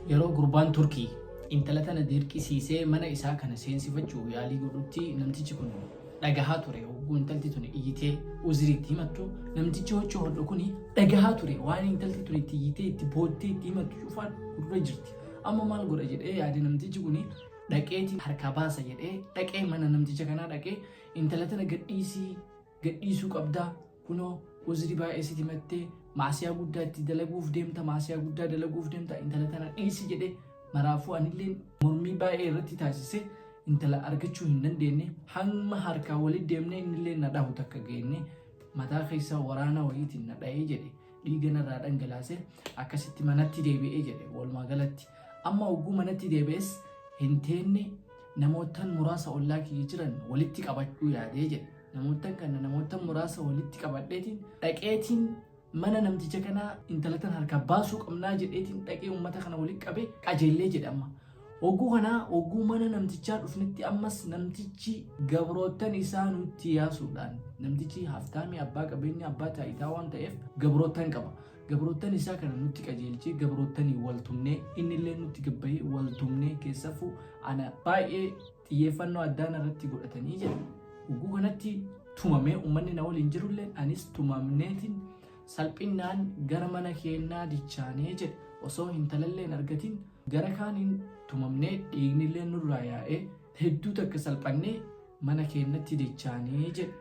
yeroo gurbaan Turkii intala tana dirqisiisee mana isaa kana seensifachuu yaalii godhutti namtichi kun dhagahaa ture. Hogguu intalti tun iyyitee uziriitti himattu namtichi hochoo hodhu kun dhagahaa ture. Waan intalti tun itti iyyitee itti boottee itti himattu cufaan gurra jirti. Amma maal godha jedhee yaade namtichi kun dhaqeetiin harkaa baasa jedhee dhaqee mana namticha kanaa dhaqee intala tana gadhiisuu qabdaa kunoo uzirii baay'ee sitti himattee maasiyaa guddaa itti dalaguuf deemta intala tana dhiisi jedhee maraafuu anillee mormii baay'ee irratti taasise intala argachuu hin dandeenye hamma harkaa walitti deemnee innillee na dhahu takka geenne mataa keessaa waraana wayiitiin na dha'ee jedhe dhiiga narraa dhangalaase akkasitti manatti deebi'ee jedhe walumaa galatti. Amma hogguu manatti deebi'es hin teenne namootaan muraasa ollaa kiyya jiran walitti qabachuu yaadee jedhe. Namoota muraasa walitti qabadheetiin dhaqeetiin mana namticha kanaa intala tana harkaa baasuu qabnaa jedheetiin dhaqee uummata kana walitti qabee qajeellee jedhama. Hogguu mana namtichaa dhufnetti ammas namtichi gabrootan isaa nutti yaasuudhaan namtichi haftaamii abbaa qabeenya abbaa taayitaa waan ta'eef gabrootan qaba. Gabrootan isaa kana nutti qajeelchee gabrootanii waltumnee innillee nutti gabbayee waltumnee keessafuu ana baay'ee xiyyeeffannoo addaan irratti godhatanii jedha. Hogguu kanatti tumamee uummanni na waliin jirullee anis tumamneetiin salphinaan gara mana keenyaa dichaanee jedhe osoo intalallee argatiin gara kaaniin tumamnee dhiignillee nurraa yaa'ee hedduu takka salphannee mana keenyatti dichaanee jedhe.